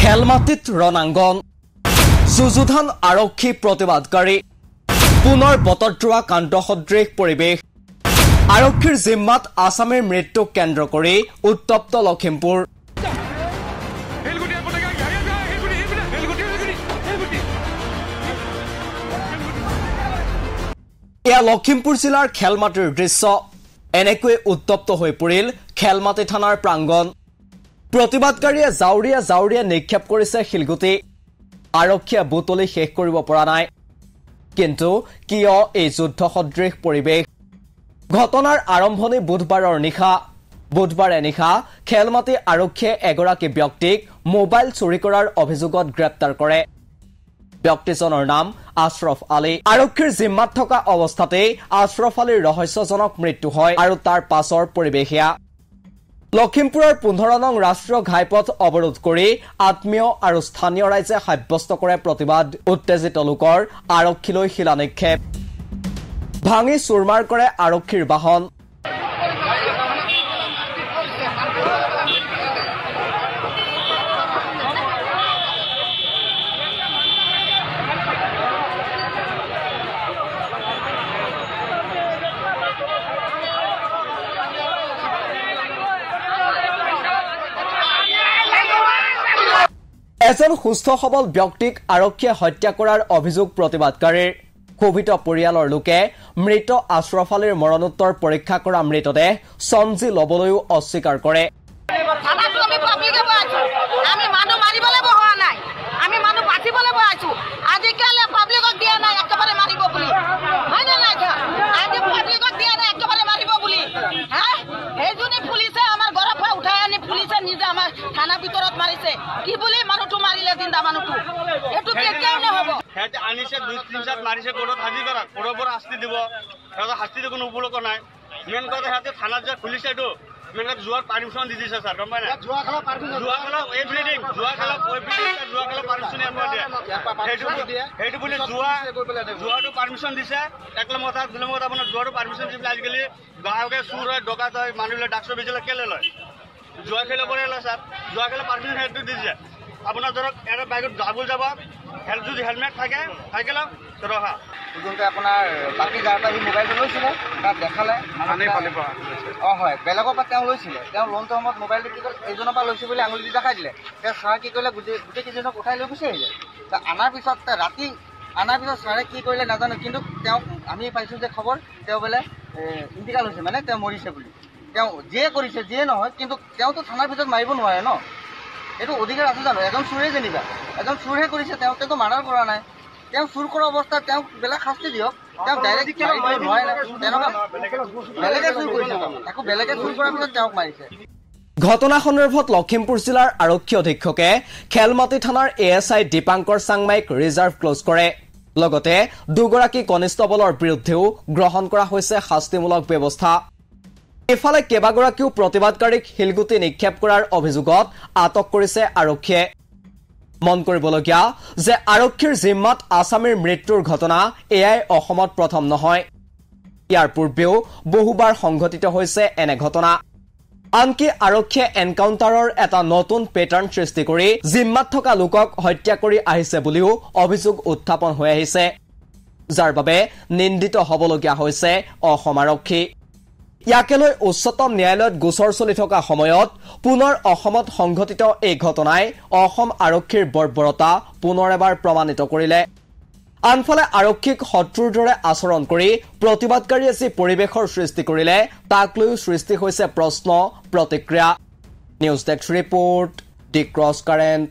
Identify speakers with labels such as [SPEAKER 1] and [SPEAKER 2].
[SPEAKER 1] খেলমাটিত ৰণাংগন যুযুধান আৰক্ষী প্ৰতিবাদকাৰী পুনৰ বতৰদ্ৰোৱা কাণ্ড সদৃশ পৰিৱেশ আৰক্ষীৰ জিম্মাত আসামীৰ মৃত্যুক কেন্দ্ৰ কৰি উত্তপ্ত লখিমপুৰ এয়া লখিমপুৰ জিলাৰ খেলমাটিৰ দৃশ্য এনেকৈ উত্তপ্ত হৈ পৰিল খেলমাটি থানাৰ প্ৰাংগণ প্ৰতিবাদকাৰীয়ে জাউৰিয়া নিক্ষেপ কৰিছে শিলগুটি আৰক্ষীয়ে বুটলি শেষ কৰিব পৰা নাই কিন্তু কিয় এই যুদ্ধ সদৃশ পৰিৱেশ ঘটনাৰ আৰম্ভণি বুধবাৰে নিশা খেলমাটি আৰক্ষীয়ে এগৰাকী ব্যক্তিক মোবাইল চুৰি কৰাৰ অভিযোগত গ্ৰেপ্তাৰ কৰে ব্যক্তিজনৰ নাম আশৰাফ আলী আৰক্ষীৰ জিম্মাত থকা অৱস্থাতেই আশৰাফ আলীৰ ৰহস্যজনক মৃত্যু হয় আৰু তাৰ পাছৰ পৰিৱেশিয়া লখিমপুৰৰ 15 নং ৰাষ্ট্ৰীয় ঘাইপথ অৱৰোধ কৰি আত্মীয় আৰু স্থানীয় ৰাইজে সাব্যস্ত কৰে প্ৰতিবাদ উত্তেজিত লোকৰ আৰক্ষীলৈ শিলানিক্ষেপ ভাঙি চুৰমাৰ কৰে আৰক্ষীৰ বাহন এজন সুস্থ সবল ব্যক্তিক আৰক্ষীয়ে হত্যা কৰাৰ অভিযোগ প্ৰতিবাদকাৰীৰ ক্ষোভিত পৰিয়ালৰ লোকে মৃত আশৰাফ আলীৰ মৰণোত্তৰ পৰীক্ষা কৰা মৃতদেহ সঞ্জি লবলৈও অস্বীকাৰ কৰে
[SPEAKER 2] থানা ভিতৰত মাৰিছে কি বুলি মানুহটো মাৰিলে জিন্দা মানুহটো এটো কেতিয়াও নহব হেতে আনিছে 2-3 সাত মাৰিছে কোৰ্টত হাজিৰ কৰা কোৰ্টৰ শাস্তি দিব হেতে শাস্তি কোনো উপলক নাই মেন কথা হেতে থানাত যে পুলিচে তো মেন কথা জুৱাৰ পাৰমিশন দি দিছে স্যাৰ গম পায় না জুৱা খেলা এভৰিথিং জুৱা খেলা পাৰমিশন দিয়ে হেতু বুলি জুৱাটো পাৰমিশন দিছে একলমতা দুলমতা আপোনাৰ জুৱাটো পাৰমিশন দিলে আজিকালি গাঁৱকে চুৰ হয় ডকাত হয় মানুহলে ডাকছ বেচিলে কেলে লয় জুৱা খেলা পৰে লয় স্যাৰ জুৱা খেলা পাৰমিশন হেতু দিছে আপোনাৰ ধৰক এটা বাইকত ডাবল যাব যদি হেলমেট থাকে থাকিলে ৰহা যোনতে আপোনাৰ বাকি যাৰটা হি মোবাইলটো লৈছিল তাত দেখালে আনি পালে হয় বেলেগৰ পৰা তেওঁ লৈছিল তেওঁ লোনটো সময়ত মোবাইলটো কি এজনৰ পৰা লৈছে বুলি আঙুলি দেখাই দিলে তেওঁ ছাৰ কি কৰিলে গোটেই কেইজনক উঠাই লৈ গুচি আহিলে আনাৰ পিছত ৰাতি ছাৰে কি কৰিলে নাজানো কিন্তু তেওঁ আমি পাইছোঁ যে খবৰ তেওঁ বোলে ইণ্টিকাল হৈছে মানে তেওঁ মৰিছে বুলি তেওঁ যিয়ে কৰিছে যিয়ে নহয় কিন্তু তেওঁতো থানাৰ ভিতৰত মাৰিব নোৱাৰে ন এইটো অধিকাৰ আছে জানো এজন চুৰে যেনিবা এজন চুৰহে কৰিছে তেওঁতো মাৰাৰ কৰা নাই তেওঁ চুৰ কৰা অৱস্থাত তেওঁ বেলেগ শাস্তি দিয়ক তেওঁ ডাইৰেক্ট নোৱাৰে বেলেগে চুৰ কৰিছে একো বেলেগে চুৰ কৰাৰ পিছত তেওঁক মাৰিছে
[SPEAKER 1] ঘটনা সন্দৰ্ভত লখিমপুৰ জিলাৰ আৰক্ষী অধীক্ষকে খেলমাটি থানাৰ এএছআই দীপাংকৰ চাংমাইক ৰিজাৰ্ভ ক্লোজ কৰে লগতে দুগৰাকী কনিষ্টবলৰ বিৰুদ্ধেও গ্ৰহণ কৰা হৈছে শাস্তিমূলক ব্যৱস্থা এফালে কেবাগৰাকীও প্ৰতিবাদকাৰীক শিলগুটি নিক্ষেপ কৰাৰ অভিযোগত আটক কৰিছে আৰক্ষীয়ে মন কৰিবলগীয়া যে আৰক্ষীৰ জিম্মাত আসামীৰ মৃত্যুৰ ঘটনা এয়াই অসমত প্ৰথম নহয় ইয়াৰ পূৰ্বেও বহুবাৰ সংঘটিত হৈছে এনে ঘটনা আনকি আৰক্ষীয়ে এনকাউণ্টাৰৰ এটা নতুন পেটাৰ্ণ সৃষ্টি কৰি জিম্মাত থকা লোকক হত্যা কৰি আহিছে বুলিও অভিযোগ উত্থাপন হৈ আহিছে যাৰ বাবে নিন্দিত হ'বলগীয়া হৈছে অসম আৰক্ষী ইয়াকে লৈ উচ্চতম ন্যায়ালয়ত গোচৰ চলি থকা সময়ত পুনৰ অসমত সংঘটিত এই ঘটনাই অসম আৰক্ষীৰ বৰ্বৰতা পুনৰ এবাৰ প্ৰমাণিত কৰিলে আনফালে আৰক্ষীক শত্ৰুৰ দৰে আচৰণ কৰি প্ৰতিবাদকাৰীয়ে যি পৰিৱেশৰ সৃষ্টি কৰিলে তাক লৈ সৃষ্টি হৈছে প্ৰশ্ন প্ৰতিক্ৰিয়া নিউজ ডেস্ক ৰিপোৰ্ট দি ক্ৰছ কাৰেণ্ট